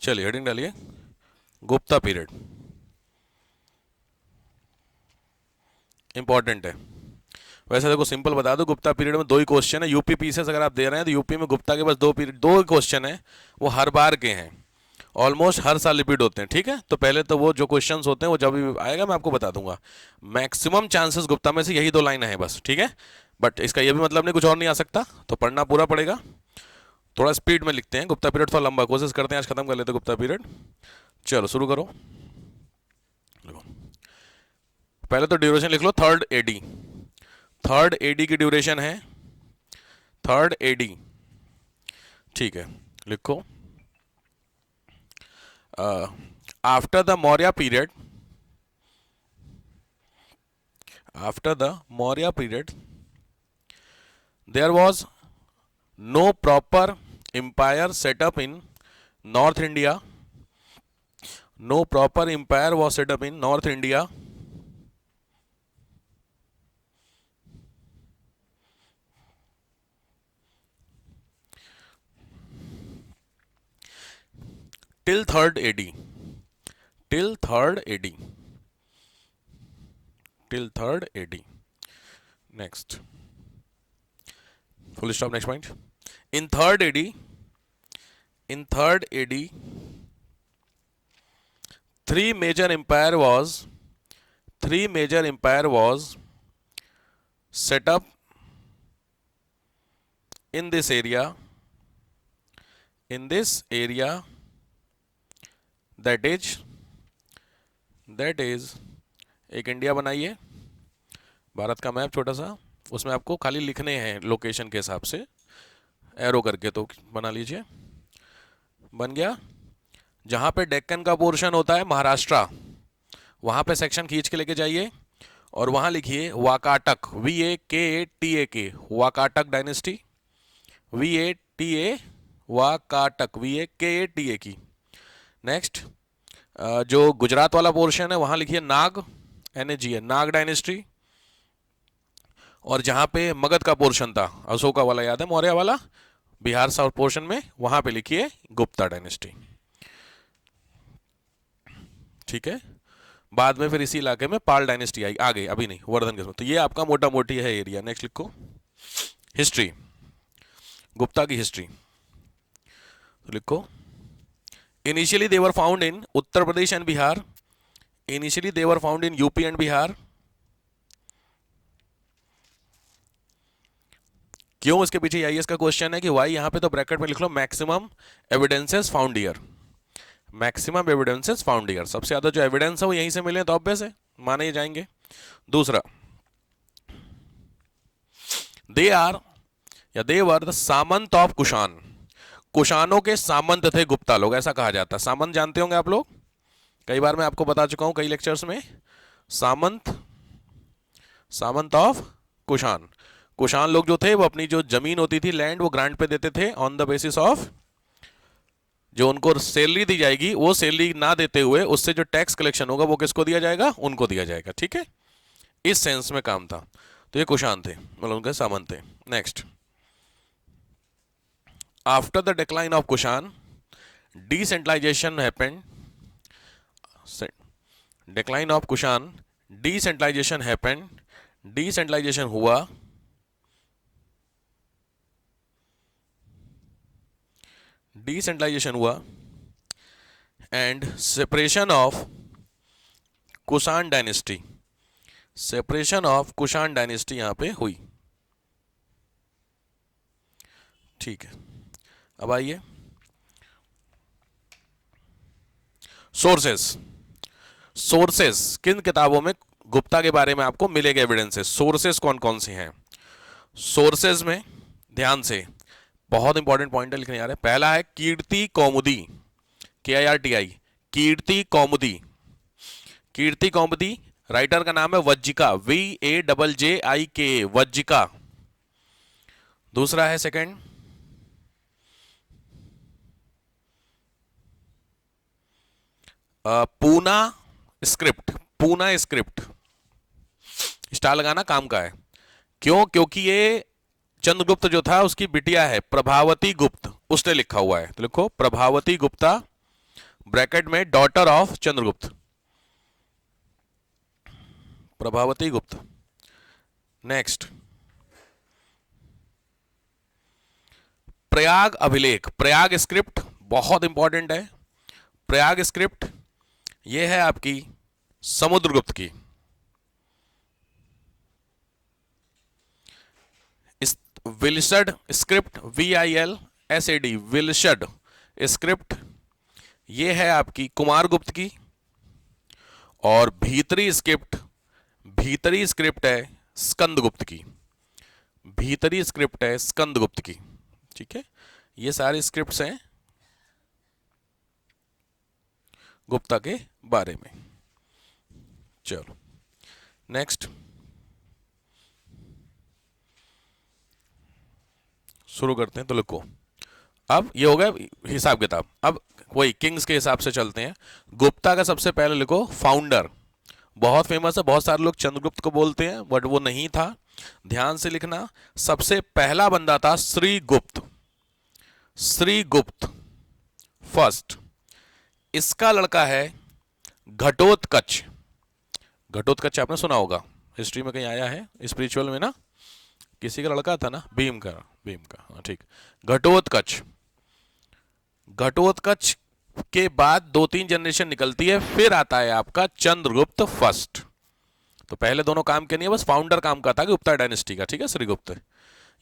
चलिए हेडिंग डालिए, Gupta period important है। वैसे देखो सिंपल बता दो, गुप्ता पीरियड में दो ही क्वेश्चन है। यूपी पीसीएस अगर आप दे रहे हैं तो यूपी में गुप्ता के पास दो पीरियड, दो क्वेश्चन है, वो हर बार के हैं, ऑलमोस्ट हर साल रिपीट होते हैं। ठीक है, तो पहले तो वो जो क्वेश्चंस होते हैं वो जब भी आएगा मैं आपको बता दूंगा। मैक्सिमम चांसेस गुप्ता में से यही दो लाइन है बस, ठीक है। बट इसका ये भी मतलब नहीं कुछ और नहीं आ सकता, तो पढ़ना पूरा पड़ेगा। थोड़ा स्पीड में लिखते हैं, गुप्ता पीरियड थोड़ा लंबा, कोशिश करते हैं आज खत्म कर लेते हैं गुप्ता पीरियड। चलो शुरू करो। पहले तो ड्यूरेशन लिख लो, थर्ड एडी। थर्ड एडी की ड्यूरेशन है, थर्ड एडी, ठीक है, लिखो। After the Maurya period, after the Maurya period there was no proper empire set up in North India. No proper empire was set up in North India. Till 3rd AD. Till 3rd AD. Till 3rd AD. Next. Full stop. Next point. In 3rd AD. In 3rd AD. Three major empire was set up in this area. In this area. That is एक India बनाइए, भारत का map छोटा सा, उसमें आपको खाली लिखने हैं लोकेशन के हिसाब से एरो करके, तो बना लीजिए। बन गया। जहाँ पे डेक्कन का पोर्शन होता है महाराष्ट्र, वहाँ पे सेक्शन खींच के लेके जाइए और वहाँ लिखिए Vakataka, VAKATAK, Vakataka dynasty, VATA Vakataka, VAKATA की। नेक्स्ट, जो गुजरात वाला पोर्शन है वहाँ लिखिए नाग, NAG, नाग डायनेस्टी। और जहाँ पे मगध का पोर्शन था, अशोका वाला याद है, मौर्य वाला, बिहार साउथ पोर्शन में, वहाँ पे लिखिए गुप्ता डायनेस्टी। ठीक है, बाद में फिर इसी इलाके में पाल डायनेस्टी आई, आ गई, अभी नहीं, वर्धन के। तो ये आपका मोटा मोटी है एरिया। नेक्स्ट लिखो, हिस्ट्री, गुप्ता की हिस्ट्री। तो लिखो, initially they were found in Uttar Pradesh and Bihar. Initially they were found in UP and Bihar. क्यों, इसके पीछे आईएएस का क्वेश्चन है कि वाई, यहां पे तो ब्रैकेट में लिख लो maximum evidences found year. Maximum evidences found year, सबसे ज्यादा जो एविडेंस है वो यहीं से मिले तो ऑब्वियस है, माने ही जाएंगे। दूसरा, दे आर या दे वर द सामंत ऑफ कुषाण। कुषाणों के सामंत थे गुप्ता लोग, ऐसा कहा जाता है। सामंत जानते होंगे आप लोग, कई बार मैं आपको बता चुका हूं कई लेक्चर्स में। सामंत, सामंत ऑफ कुषाण। कुषाण लोग जो थे वो अपनी जो जमीन होती थी, लैंड, वो ग्रांट पे देते थे ऑन द बेसिस ऑफ, जो उनको सैलरी दी जाएगी वो सैलरी ना देते हुए उससे जो टैक्स कलेक्शन होगा वो किसको दिया जाएगा, उनको दिया जाएगा। ठीक है, इस सेंस में काम था। तो ये कुषाण थे, मतलब उनके सामंत थे। Next, after the decline of Kushan decentralisation happened. Decline of Kushan, decentralisation happened, decentralisation हुआ, डिसेंट्रलाइजेशन हुआ, and separation of Kushan dynasty, separation of Kushan dynasty यहां पे हुई। ठीक है, अब आइए सोर्सेस। सोर्सेस, किन किताबों में गुप्ता के बारे में आपको मिलेगा एविडेंसेस, सोर्सेस कौन कौन से हैं। सोर्सेस में ध्यान से, बहुत इंपॉर्टेंट पॉइंट लिखने जा रहे हैं। पहला है कीर्ति कौमुदी, KIRTI, कीर्ति कौमुदी। कीर्ति कौमुदी, राइटर का नाम है वज्जिका, VAJJIK, वज्जिका। दूसरा है second, Poona script, Poona script, star लगाना काम का है। क्यों, क्योंकि ये चंद्रगुप्त जो था उसकी बिटिया है प्रभावती गुप्त, उसने लिखा हुआ है। तो लिखो प्रभावती गुप्ता, ब्रैकेट में डॉटर ऑफ चंद्रगुप्त, प्रभावती गुप्त। नेक्स्ट, प्रयाग अभिलेख, प्रयाग स्क्रिप्ट बहुत इंपॉर्टेंट है। प्रयाग स्क्रिप्ट ये है आपकी समुद्रगुप्त की। विलशड स्क्रिप्ट, VILSAD, विलशड स्क्रिप्ट ये है आपकी कुमारगुप्त की। और भीतरी स्क्रिप्ट है स्कंदगुप्त की। भीतरी स्क्रिप्ट है स्कंदगुप्त की। ठीक है, ये सारे स्क्रिप्ट्स हैं गुप्ता के बारे में। चलो नेक्स्ट शुरू करते हैं। तो लिखो, अब ये हो गया हिसाब किताब। अब वही किंग्स के हिसाब से चलते हैं। गुप्ता का सबसे पहले लिखो फाउंडर, बहुत फेमस है, बहुत सारे लोग चंद्रगुप्त को बोलते हैं बट वो नहीं था, ध्यान से लिखना। सबसे पहला बंदा था श्रीगुप्त, श्रीगुप्त फर्स्ट। इसका लड़का है घटोत्कच। घटोत्कच आपने सुना होगा, हिस्ट्री में कहीं आया है, स्पिरिचुअल में ना, किसी का लड़का था ना, भीम का, हाँ ठीक। घटोत्कच, घटोत्कच के बाद 2-3 जनरेशन निकलती है, फिर आता है आपका चंद्रगुप्त फर्स्ट। तो पहले दोनों काम के नहीं है, बस फाउंडर काम का था गुप्ता डायनेस्टी का। ठीक है, श्रीगुप्त।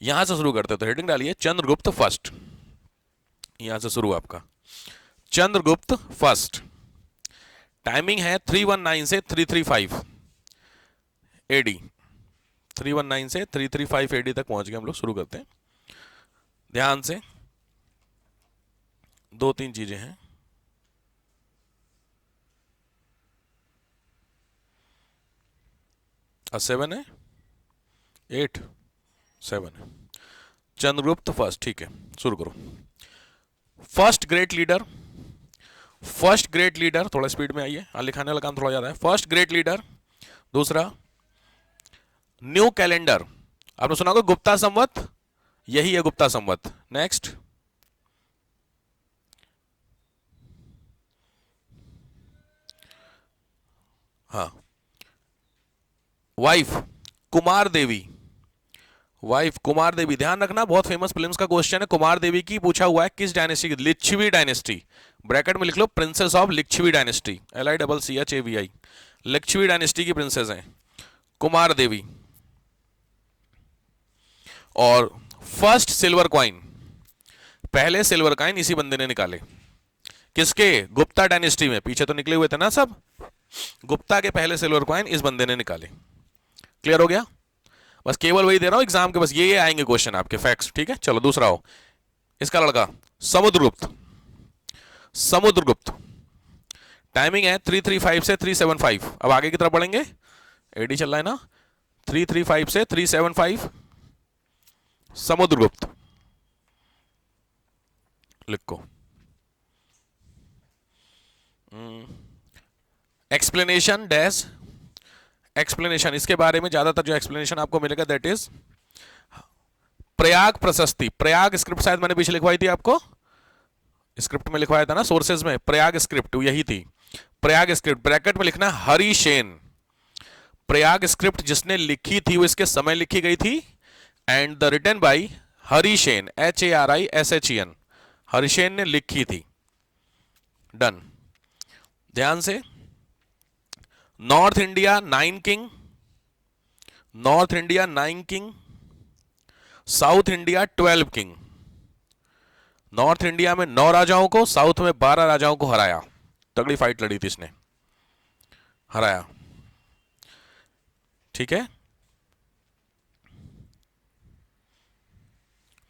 यहां से शुरू करते, तो हेडिंग डालिए चंद्रगुप्त फर्स्ट। यहां से शुरू आपका चंद्रगुप्त फर्स्ट। टाइमिंग है 319 से 335 एडी। 319 से 335 एडी तक पहुंच गए हम लोग। शुरू करते हैं, ध्यान से। 2-3 चीजें हैं। और 7 है, 8, 7 है। चंद्रगुप्त फर्स्ट, ठीक है, शुरू करो। First great leader, first great leader, थोड़ा स्पीड में आइए, लिखाने वाला काम थोड़ा ज्यादा है। First great leader. दूसरा, न्यू कैलेंडर, आपने सुना होगा गुप्ता संवत, यही है गुप्ता संवत। नेक्स्ट, हाँ, वाइफ कुमार देवी, वाइफ कुमार देवी, ध्यान रखना, बहुत फेमस फिल्म्स का क्वेश्चन है। कुमार देवी की पूछा हुआ है, किस डायनेस्टी की? लिच्छवी डायनेस्टी। ब्रैकेट में लिख लो princess of Licchavi dynasty, LICCHAVI। Licchavi dynasty की प्रिंसेस हैं कुमार देवी। और फर्स्ट सिल्वर कॉइन, पहले सिल्वर कॉइन इसी बंदे ने निकाले। किसके? गुप्ता डायनेस्टी में। पीछे तो निकले हुए थे ना सब, गुप्ता के पहले सिल्वर कॉइन इस बंदे ने निकाले। क्लियर हो गया? बस केवल वही दे रहा हूं एग्जाम के, बस ये आएंगे क्वेश्चन आपके, फैक्ट्स। ठीक है, चलो दूसरा हो, इसका लड़का समुद्रगुप्त। समुद्रगुप्त, टाइमिंग है 335 से 375। अब आगे की तरफ बढ़ेंगे, एडी चल रहा है ना, 335 से 375 समुद्रगुप्त। लिखो। एक्सप्लेनेशन डैश, एक्सप्लेनेशन, इसके बारे में ज्यादातर जो एक्सप्लेनेशन आपको मिलेगा दैट इज प्रयाग प्रशस्ति। प्रयाग स्क्रिप्ट शायद मैंने पीछे लिखवाई थी आपको, स्क्रिप्ट में लिखवाया था ना, सोर्सेज में, प्रयाग स्क्रिप्ट यही थी। प्रयाग स्क्रिप्ट, ब्रैकेट में लिखना हरिसेन। प्रयाग स्क्रिप्ट जिसने लिखी थी वो इसके समय लिखी गई थी, and the written by Harisena, HARISHEN, Harisena ने लिखी थी। डन। ध्यान से, north India 9 king, north India 9 king, south India 12 king. North India में 9 राजाओं को, साउथ में 12 राजाओं को हराया। तगड़ी फाइट लड़ी थी इसने, हराया। ठीक है,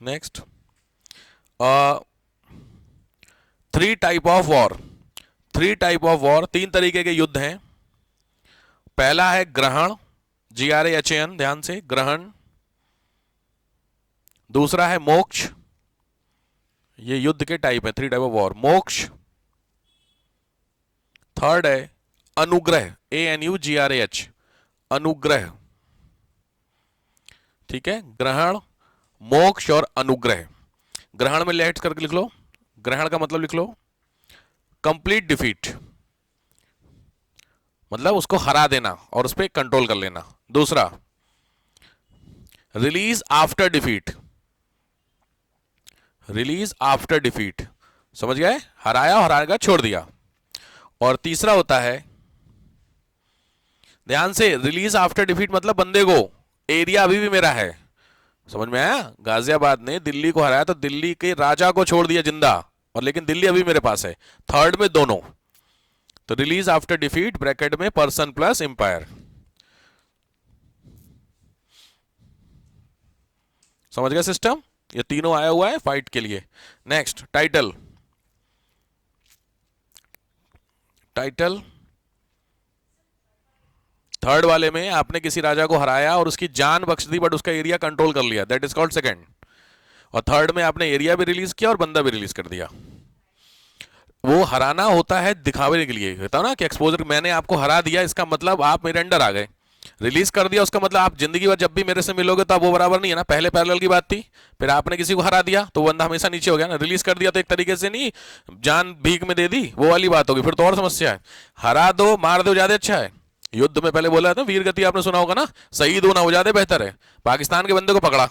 next, 3 type of war. 3 type of war, 3 तरीके के युद्ध हैं। पहला है ग्रहण, GRAHAN, ध्यान से, ग्रहण। दूसरा है मोक्ष, ये युद्ध के टाइप है, 3 टाइप ऑफ वॉर, मोक्ष। थर्ड है अनुग्रह, ANUGRH, अनुग्रह। ठीक है, ग्रहण, मोक्ष और अनुग्रह। ग्रहण में लेट्स करके लिख लो, ग्रहण का मतलब लिख लो कंप्लीट डिफीट, मतलब उसको हरा देना और उस पर कंट्रोल कर लेना। दूसरा, release after defeat, release after defeat, समझ गए, हराया और हराएगा छोड़ दिया। और तीसरा होता है, ध्यान से, रिलीज आफ्टर डिफीट मतलब बंदे को एरिया अभी भी मेरा है, समझ में आया। गाजियाबाद ने दिल्ली को हराया तो दिल्ली के राजा को छोड़ दिया जिंदा, और लेकिन दिल्ली अभी मेरे पास है। थर्ड में दोनों, तो रिलीज आफ्टर डिफीट ब्रैकेट में पर्सन प्लस एम्पायर। समझ गए सिस्टम, ये तीनों आया हुआ है फाइट के लिए। नेक्स्ट, टाइटल, टाइटल थर्ड वाले में आपने किसी राजा को हराया और उसकी जान बख्श दी बट उसका एरिया कंट्रोल कर लिया, दैट इज कॉल्ड सेकंड। और थर्ड में आपने एरिया भी रिलीज किया और बंदा भी रिलीज कर दिया। वो हराना होता है दिखावे के लिए, होता ना कि एक्सपोजर, मैंने आपको हरा दिया इसका मतलब आप मेरे अंडर आ गए। रिलीज कर दिया उसका मतलब आप जिंदगी भर जब भी मेरे से मिलोगे तो आप वो बराबर नहीं है ना, पहले पैरेलल की बात थी, फिर आपने किसी को हरा दिया तो बंदा हमेशा नीचे हो गया ना। रिलीज कर दिया तो एक तरीके से नहीं, जान भीख में दे दी, वो वाली बात होगी, फिर तो और समस्या है। हरा दो मार दो ज्यादा अच्छा है। युद्ध में पहले बोला था वीर गति, आपने सुना होगा ना, शहीद होना वो ज्यादा बेहतर है। पाकिस्तान के बंदे को पकड़ा,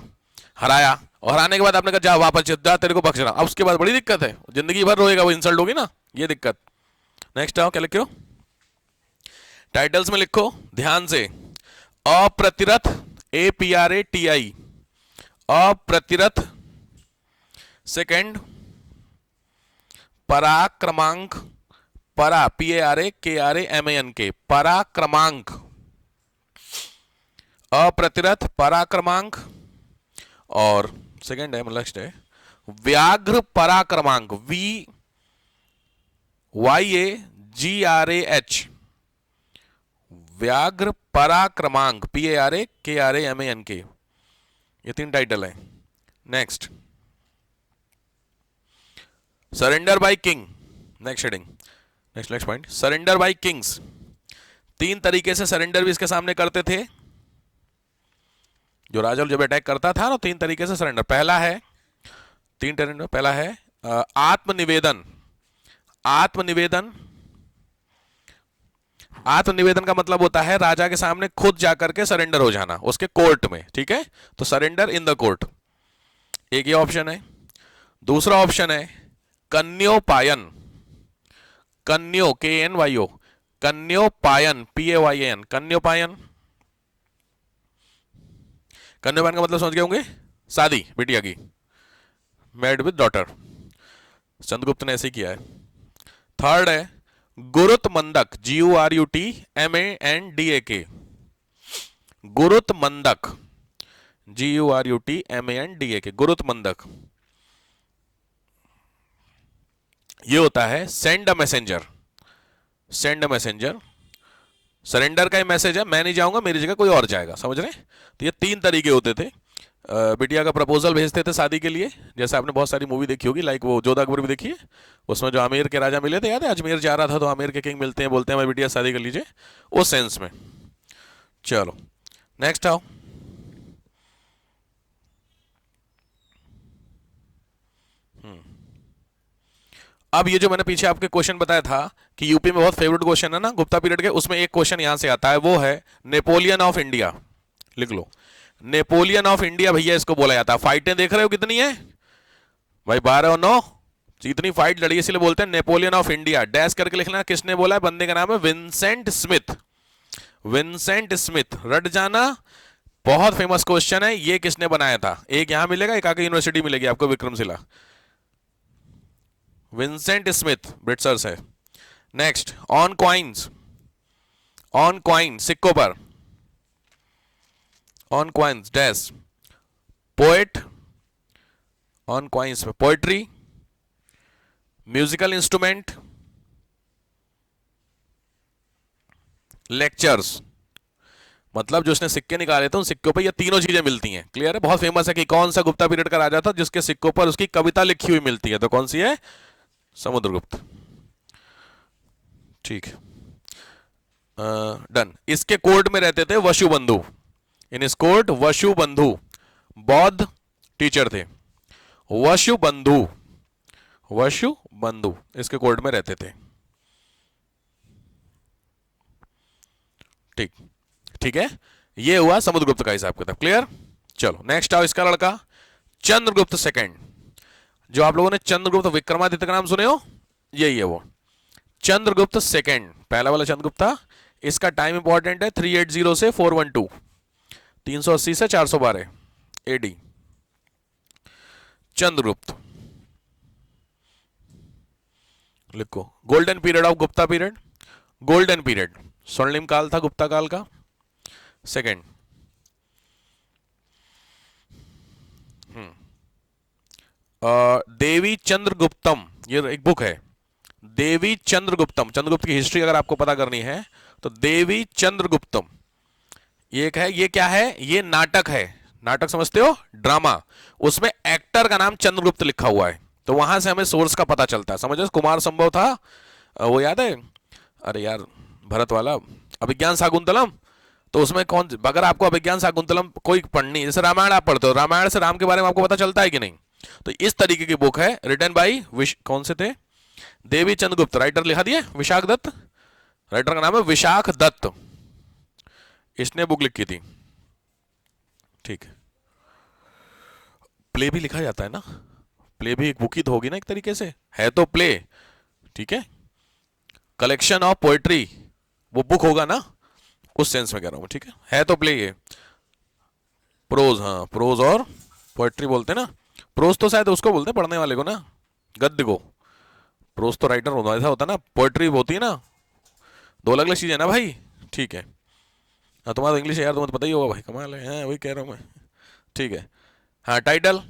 हराया, और हराने के बाद आपने कहा जा वापस जा, तेरे को बख्श रहा, अब उसके बाद बड़ी दिक्कत है, जिंदगी भर रोएगा, वो इंसल्ट होगी ना, ये दिक्कत। नेक्स्ट आओ, क्या लिखे हो टाइटल्स में, लिखो ध्यान से, अप्रतिरथ, APRATI, अप्रतिरथ। सेकंड, पराक्रमांक, परा PARAKRAMANK, पराक्रमांक, अप्रतिरथ पराक्रमांक। और सेकंड है, नेक्स्ट है व्याघ्र पराक्रमांक, VYAGRAH, व्याघ्र पराक्रमांक, PARAKRAMANK। ये तीन टाइटल है। Next, surrender by king, next heading, next point, surrender by kings. तीन तरीके से सरेंडर भी इसके सामने करते थे, जो राजा जब अटैक करता था ना, तीन तरीके से सरेंडर। पहला है, तीन सरेंडर, पहला है आत्मनिवेदन, आत्मनिवेदन। आत्मनिवेदन का मतलब होता है राजा के सामने खुद जाकर के सरेंडर हो जाना, उसके कोर्ट में, ठीक है, तो सरेंडर इन द कोर्ट, एक ये ऑप्शन है। दूसरा ऑप्शन है कन्योपायन, कन्यो KNYO, कन्योपायन PAYAN, कन्योपायन। कन्योपायन का मतलब समझ गए होंगे, शादी बिटिया की, मैरिड विद डॉटर, चंद्रगुप्त ने ऐसे ही किया है। थर्ड है गुरुत मंदक, GURUTMANDAK, गुरुत मंदक, GURUTMANDAK, गुरुत मंदक। ये होता है send a messenger, send a messenger, surrender का ही मैसेज है, मैं नहीं जाऊंगा मेरी जगह कोई और जाएगा, समझ रहे हैं। तो ये तीन तरीके होते थे। बिटिया का प्रपोजल भेजते थे शादी के लिए, जैसे आपने बहुत सारी मूवी देखी होगी, लाइक वो जोधा अकबर भी देखिए, उसमें जो आमेर के राजा मिले थे, याद है, अजमेर जा रहा था तो आमेर के किंग मिलते हैं, बोलते हैं हमारी बिटिया शादी कर लीजिए, उस सेंस में। चलो नेक्स्ट आओ, अब ये जो मैंने पीछे आपके क्वेश्चन बताया था कि यूपी में बहुत फेवरेट क्वेश्चन है ना गुप्ता पीरियड के, उसमें एक क्वेश्चन यहां से आता है, वो है नेपोलियन ऑफ इंडिया। लिख लो, नेपोलियन ऑफ इंडिया भैया इसको बोला जाता है। फाइटें देख रहे हो कितनी है भाई, 12 और 9, इतनी फाइट लड़ी, इसलिए बोलते हैं नेपोलियन ऑफ इंडिया। डैश करके लिखना किसने बोला है, बंदे का नाम है विंसेंट स्मिथ, विंसेंट स्मिथ, रट जाना, बहुत फेमस क्वेश्चन है। ये किसने बनाया था, एक यहां मिलेगा, एक आके यूनिवर्सिटी मिलेगी आपको, विक्रमशिला, विंसेंट स्मिथ, ब्रिट्सर्स है। Next, on coins, on coin, सिक्कों पर, on coins dash, poet, on coins पे पोएट्री, म्यूजिकल इंस्ट्रूमेंट, लेक्चर्स। मतलब जो उसने सिक्के निकाले थे उन सिक्कों पर ये तीनों चीजें मिलती हैं, क्लियर है। बहुत फेमस है कि कौन सा गुप्ता पीरियड का राजा था जिसके सिक्कों पर उसकी कविता लिखी हुई मिलती है, तो कौन सी है, समुद्रगुप्त, ठीक है, डन। इसके कोर्ट में रहते थे वसुबंधु, इन इस कोर्ट वसुबंधु, बौद्ध टीचर थे, वसुबंधु, वशु बंधु इसके कोर्ट में रहते थे। ठीक, ठीक है। ये हुआ समुद्रगुप्त का हिसाब किताब, क्लियर। चलो नेक्स्ट आओ, इसका लड़का चंद्रगुप्त सेकंड। जो आप लोगों ने चंद्रगुप्त विक्रमादित्य का नाम सुने हो, यही है वो चंद्रगुप्त सेकंड। पहला वाला चंद्रगुप्त था, इसका टाइम इंपॉर्टेंट है 380 से 412, 380 से 412 एडी। चंद्रगुप्त लिखो, golden period of Gupta period, golden period स्वर्णिम काल था गुप्ता काल का। सेकंड, देवी चंद्रगुप्तम, ये एक बुक है, देवी चंद्रगुप्तम। चंद्रगुप्त की हिस्ट्री अगर आपको पता करनी है तो देवी चंद्रगुप्तम ये एक है। ये क्या है, ये नाटक है। नाटक समझते हो, ड्रामा। उसमें एक्टर का नाम चंद्रगुप्त लिखा हुआ है, तो वहां से हमें सोर्स का पता चलता है। समझो, कुमार संभव था, वो याद है, अरे यार भरत वाला अभिज्ञान शाकुंतलम, तो उसमें कौन, अगर आपको अभिज्ञान शाकुंतलम कोई पढ़नी, जैसे रामायण आप पढ़ते हो, रामायण से राम के बारे में आपको पता चलता है कि नहीं। तो इस तरीके की बुक है, रिटन बाई कौन से थे, देवी चंद्रगुप्त। राइटर लिखा दिए विशाख दत्त, राइटर का नाम है विशाख दत्त, इसने बुक लिखी थी। ठीक है, प्ले भी लिखा जाता है ना, प्ले भी एक बुक ही तो होगी ना, एक तरीके से है तो प्ले, ठीक है, कलेक्शन ऑफ पोएट्री, वो बुक होगा ना, उस सेंस में कह रहा हूं, ठीक है तो प्ले ये। प्रोज, हाँ प्रोज और पोएट्री बोलते हैं ना, प्रोज तो शायद उसको बोलते हैं पढ़ने वाले को ना, गद्य को। प्रोज तो राइटर होता ऐसा होता है ना, पोएट्री होती है ना, दो अलग अलग चीजें ना भाई। ठीक है, हाँ तुम्हारा इंग्लिश है यार, तुम्हें तो पता ही होगा भाई, कमाल है, हाँ वही कह रहा हूँ मैं। ठीक है, हाँ टाइटल,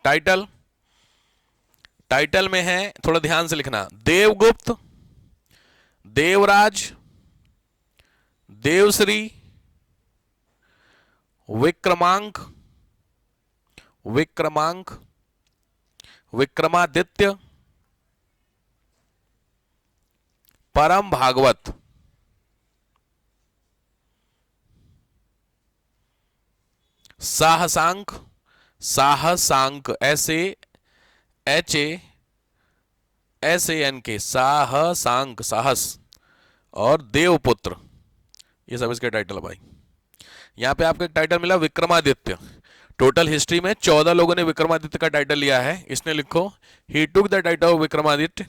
टाइटल, टाइटल में है, थोड़ा ध्यान से लिखना, देवगुप्त, देवराज, देवश्री, विक्रमांक, विक्रमांक, विक्रमादित्य, परम भागवत, साहसांक, साहसांक, SAHASAN के, साहसांक साहस, और देवपुत्र, ये सब इसके टाइटल है भाई। यहां पे आपको एक टाइटल मिला विक्रमादित्य। टोटल हिस्ट्री में 14 लोगों ने विक्रमादित्य का टाइटल लिया है, इसने लिखो, he took the title of Vikramaditya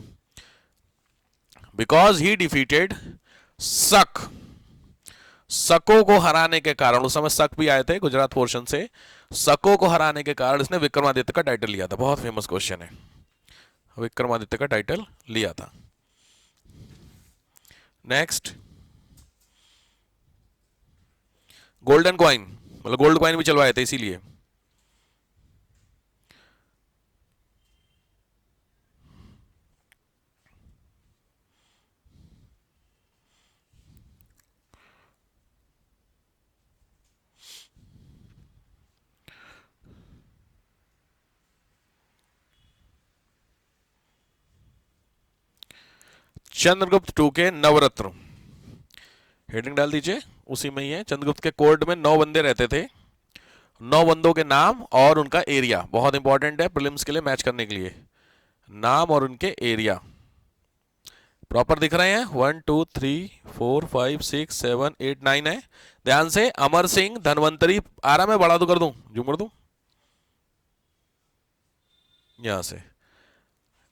because he defeated Shaka. शकों को हराने के कारण, उस समय शक भी आए थे गुजरात पोर्शन से, शकों को हराने के कारण इसने विक्रमादित्य का टाइटल लिया था। बहुत फेमस क्वेश्चन है, विक्रमादित्य का टाइटल लिया था। नेक्स्ट, गोल्डन क्वाइन, मतलब गोल्ड क्वाइन भी चलवाए थे इसीलिए। चंद्रगुप्त टू के नवरत्न, हेडिंग डाल दीजिए, उसी में ही है। चंद्रगुप्त के कोर्ट में 9 बंदे रहते थे, 9 बंदों के नाम और उनका एरिया बहुत इंपॉर्टेंट है प्रीलिम्स के लिए मैच करने के लिए। नाम और उनके एरिया प्रॉपर दिख रहे हैं, 1 2 3 4 5 6 7 8 9 है। ध्यान से, अमर सिंह, धनवंतरी, आ रहा, मैं बड़ा तो कर दूं, जूम कर दूं, यहां से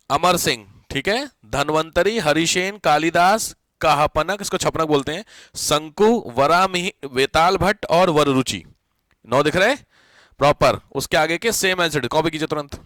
अमर सिंह, ठीक है, धनवंतरी, हरिशेन, कालिदास, काहपनक, इसको छपनक बोलते हैं, शंकु, वरामिहि, वेताल भट्ट और वररुचि। 9 दिख रहे प्रॉपर। उसके आगे के सेम एज इट, कॉपी कीजिए तुरंत।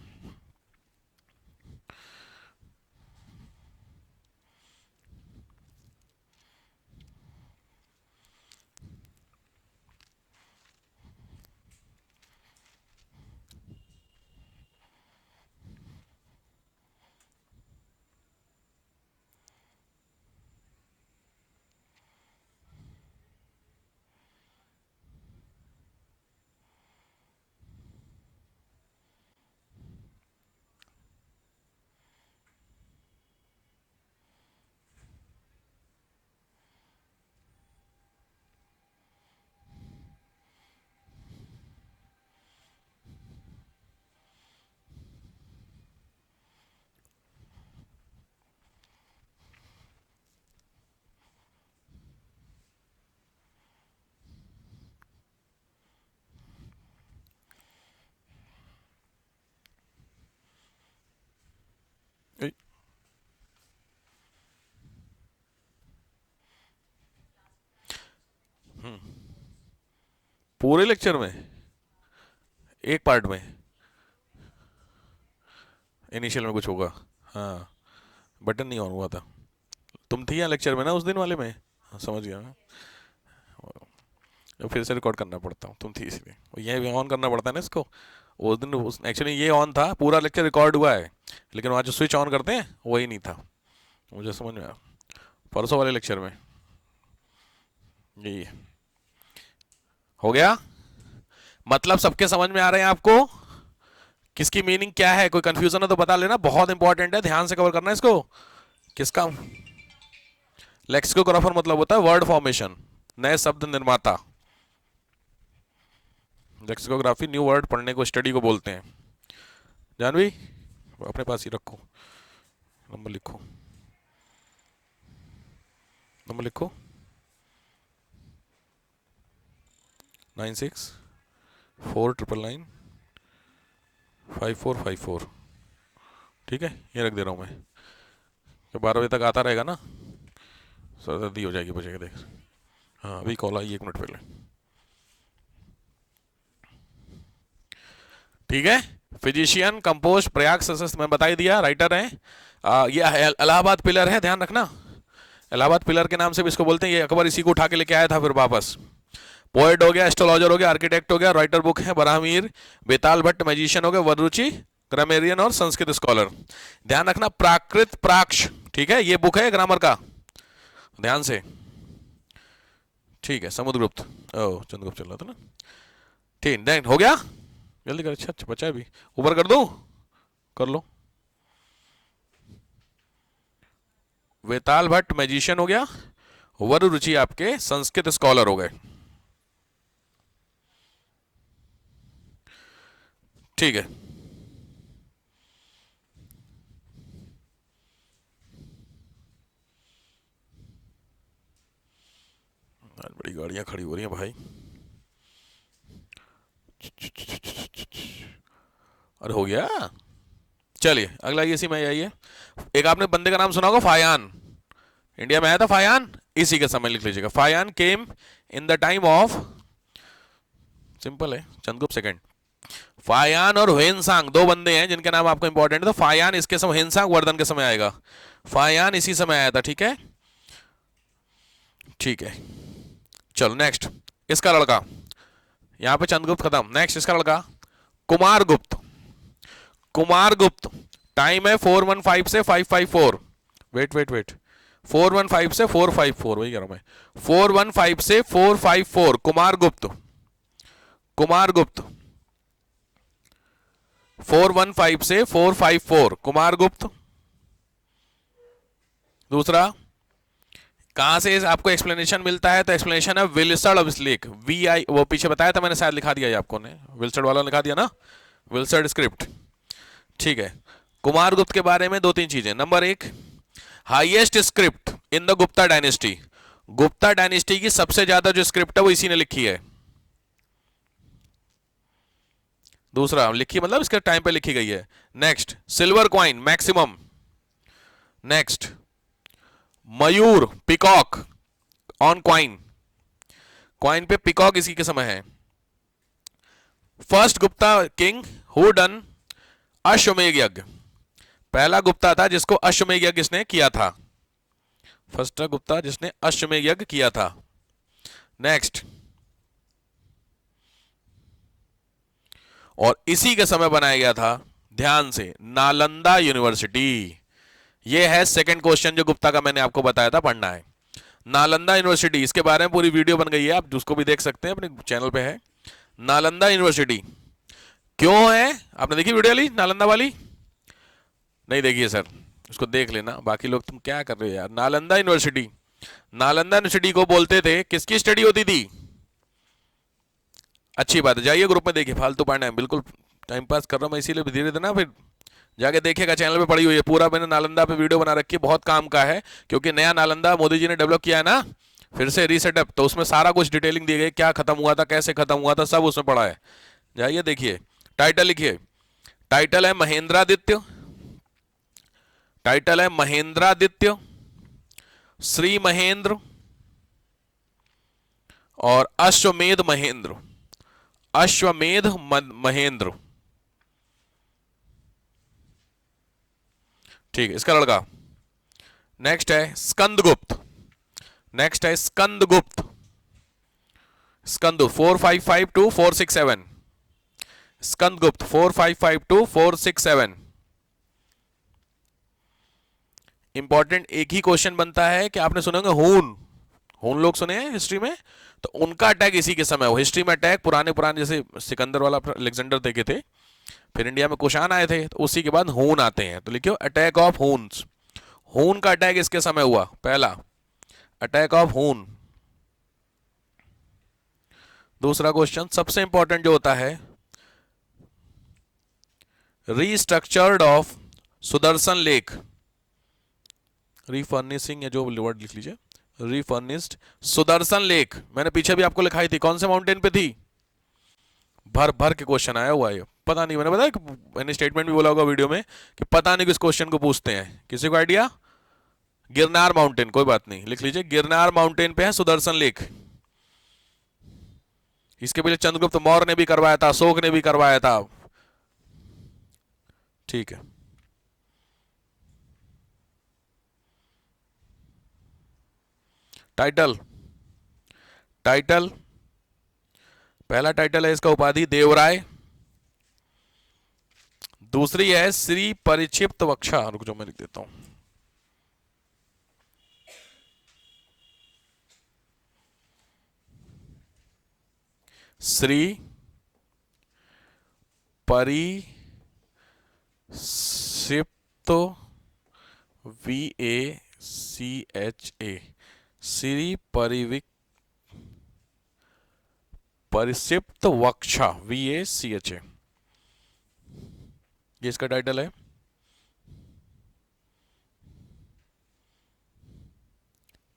पूरे लेक्चर में एक पार्ट में इनिशियल में कुछ होगा। हाँ, बटन नहीं ऑन हुआ था। तुम थी यहाँ लेक्चर में ना उस दिन वाले में? हाँ, समझ गया मैं। फिर से रिकॉर्ड करना पड़ता हूँ, तुम थी इसलिए। ये ऑन करना पड़ता है ना इसको। उस दिन एक्चुअली ये ऑन था, पूरा लेक्चर रिकॉर्ड हुआ है, लेकिन वहाँ जो स्विच ऑन करते हैं वही नहीं था। मुझे समझ में आया परसों वाले लेक्चर में। ये हो गया। मतलब सबके समझ में आ रहे हैं आपको? किसकी मीनिंग क्या है? कोई कंफ्यूजन है तो बता लेना, बहुत इंपॉर्टेंट है, ध्यान से कवर करना है इसको। किसका? लेक्सिकोग्राफर मतलब होता है वर्ड फॉर्मेशन, नए शब्द निर्माता। लेक्सिकोग्राफी न्यू वर्ड पढ़ने को, स्टडी को बोलते हैं। जानवी अपने पास ही रखो, नंबर लिखो, नंबर लिखो 9649954554। ठीक है, ये रख दे रहा हूँ मैं, तो 12 बजे तक आता रहेगा ना, सर्दी हो जाएगी, बचेगा देख। हाँ अभी कॉल आई 1 मिनट पहले। ठीक है, फिजिशियन, कंपोस्ट, प्रयाग सशस्त मैं बता ही दिया, राइटर हैं। ये इलाहाबाद पिलर है, ध्यान रखना। इलाहाबाद पिलर के नाम से भी इसको बोलते हैं। ये अकबर इसी को उठा के लेके आया था फिर वापस। पोएट हो गया, एस्ट्रोलॉजर हो गया, आर्किटेक्ट हो गया, राइटर बुक है बराहमीर, बेताल भट्ट मैजिशियन हो गया, वररुचि ग्रामेरियन और संस्कृत स्कॉलर। ध्यान रखना, प्राकृत प्राक्ष, ठीक है, ये बुक है ग्रामर का, ध्यान से। ठीक है, समुद्रगुप्त, ओह चंद्रगुप्त चल रहा था ना। ठीक, देन हो गया, जल्दी कर। अच्छा बचा है भी, ऊपर कर दूं? कर लो। वेताल भट्ट मैजिशियन हो गया, वररुचि आपके संस्कृत स्कॉलर हो गए। ठीक है, बड़ी गाड़ियां खड़ी हो रही हैं भाई। अरे हो गया। चलिए अगला इसी में आइए। एक आपने बंदे का नाम सुना होगा, फायान। इंडिया में आया था फायान, इसी के समय लिख लीजिएगा। फायान केम in the time of, simple है, चंद्रगुप्त सेकंड। फायान और हेनसांग दो बंदे हैं जिनके नाम आपको इंपॉर्टेंट है। तो फायान इसके समय, हेनसांग वर्धन के समय आएगा। फायान इसी समय आया था, ठीक है। ठीक है, चलो नेक्स्ट। इसका लड़का, यहां पे चंद्रगुप्त खत्म, नेक्स्ट इसका लड़का कुमार गुप्त। कुमार गुप्त, टाइम है 415 से 554। वेट वेट वेट, 415 से 454, वही कह रहा हूं मैं। 415 से 454 कुमार गुप्त। कुमार गुप्त 415 से 454 कुमार गुप्त। दूसरा, कहां से आपको एक्सप्लेनेशन मिलता है? तो एक्सप्लेनेशन है विल्सर्ड अभिलेख, VI, वो पीछे बताया था मैंने, शायद लिखा दिया है आपको ने, विल्सर्ड वाला लिखा दिया ना, विल्सर्ड स्क्रिप्ट। ठीक है, कुमार गुप्त के बारे में 2-3 चीजें। Number 1, highest script in the Gupta dynasty. Gupta dynasty की सबसे ज्यादा जो स्क्रिप्ट है वो इसी ने लिखी है। दूसरा, लिखी मतलब इसके टाइम पे लिखी गई है। Next, silver coin maximum. Next, Mayur, peacock on coin, coin पे पिकॉक इसी के समय है। First Gupta king who done अश्वमेध यज्ञ, पहला गुप्ता था जिसको अश्वमेध यज्ञ इसने किया था। फर्स्ट गुप्ता जिसने अश्वमेध यज्ञ किया था। नेक्स्ट, और इसी के समय बनाया गया था, ध्यान से, नालंदा यूनिवर्सिटी। यह है सेकंड क्वेश्चन जो गुप्ता का मैंने आपको बताया था, पढ़ना है। नालंदा यूनिवर्सिटी, इसके बारे में पूरी वीडियो बन गई है, आप उसको भी देख सकते हैं, अपने चैनल पे है। नालंदा यूनिवर्सिटी क्यों है? आपने देखी वीडियो ली नालंदा वाली? नहीं देखी है सर, उसको देख लेना। बाकी लोग तुम क्या कर रहे हो यार। नालंदा यूनिवर्सिटी, नालंदा यूनिवर्सिटी को बोलते थे, किसकी स्टडी होती थी? अच्छी बात है, जाइए ग्रुप में देखिए, फालतू पढ़ना है, बिल्कुल टाइम पास कर रहा हूं मैं, इसीलिए धीरे धीरे ना, फिर जाके देखेगा, चैनल पे पड़ी हुई है पूरा, मैंने नालंदा पे वीडियो बना रखी है, बहुत काम का है, क्योंकि नया नालंदा मोदी जी ने डेवलप किया है ना, फिर से रीसेटअप, तो उसमें सारा कुछ डिटेलिंग दी गई, क्या खत्म हुआ था, कैसे खत्म हुआ था, सब उसमें पड़ा है। जाइए देखिए। टाइटल लिखिए, टाइटल है महेंद्रादित्य, टाइटल है महेंद्रादित्य श्री महेंद्र और अश्वमेध महेंद्र। अश्वमेध महेंद्र, ठीक है, इसका लड़का। नेक्स्ट है स्कंदगुप्त, नेक्स्ट है स्कंदगुप्त, स्कंद 4552 467, स्कंदगुप्त 4552 467। इंपॉर्टेंट एक ही क्वेश्चन बनता है कि आपने सुने होंगे हून, हून लोग सुने हैं हिस्ट्री में, तो उनका अटैक इसी के समय हो। हिस्ट्री में अटैक पुराने पुराने जैसे सिकंदर वाला अलेक्जेंडर देखे थे, फिर इंडिया में कुषाण आए थे, तो उसी के बाद हून आते हैं। तो लिखियो अटैक ऑफ हून्स, हून का अटैक इसके समय हुआ, पहला अटैक ऑफ हून। दूसरा क्वेश्चन सबसे इंपॉर्टेंट जो होता है, रीस्ट्रक्चर्ड ऑफ सुदर्शन लेक, रीफर्निशिंग या जो वर्ड लिख लीजिए, रीफर्निश्ड सुदर्शन लेक, मैंने पीछे भी आपको लिखाई थी, कौन से माउंटेन पे थी? भर भर के क्वेश्चन आया हुआ है, पता नहीं, मैंने बताया, मैंने स्टेटमेंट भी बोला होगा वीडियो में कि पता नहीं किस क्वेश्चन को पूछते हैं, किसी को आइडिया? गिरनार माउंटेन, कोई बात नहीं, लिख लीजिए गिरनार माउंटेन पे है सुदर्शन लेक। इसके पहले चंद्रगुप्त मौर्य ने भी करवाया था, अशोक ने भी करवाया था, ठीक है। टाइटल, टाइटल पहला टाइटल है इसका उपाधि देवराय, दूसरी है श्री परिक्षिप्त वक्षा, रुक जाओ मैं लिख देता हूं, श्री परिक्षिप्त, VACHA, श्री परिक्षिप्त वक्षा, VACHA, ये इसका टाइटल है।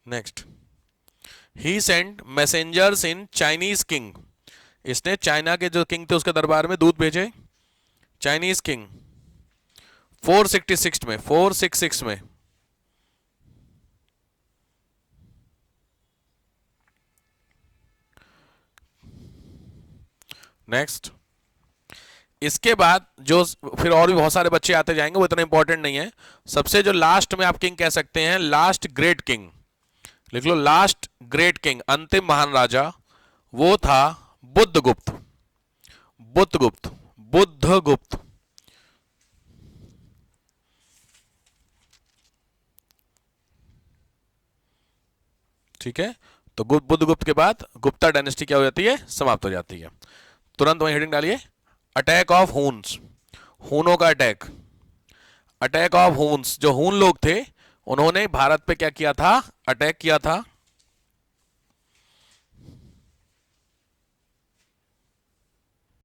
Next, he sent messengers in Chinese king, इसने चाइना के जो किंग थे उसके दरबार में दूत भेजे, चाइनीज किंग 466 में, 466 में। नेक्स्ट, इसके बाद जो फिर और भी बहुत सारे बच्चे आते जाएंगे, वो इतना इंपॉर्टेंट नहीं है। सबसे जो लास्ट में आप किंग कह सकते हैं, लास्ट ग्रेट किंग, लिख लो लास्ट ग्रेट किंग, अंतिम महान राजा, वो था बुद्धगुप्त, बुद्धगुप्त, बुद्धगुप्त, ठीक है। तो बुद्धगुप्त के बाद गुप्ता डायनेस्टी क्या हो जाती है? समाप्त हो जाती है। तुरंत वही हेडिंग डालिए, अटैक ऑफ हून्स, हूनों का अटैक, अटैक ऑफ हून्स, जो हून लोग थे उन्होंने भारत पे क्या किया था? अटैक किया था।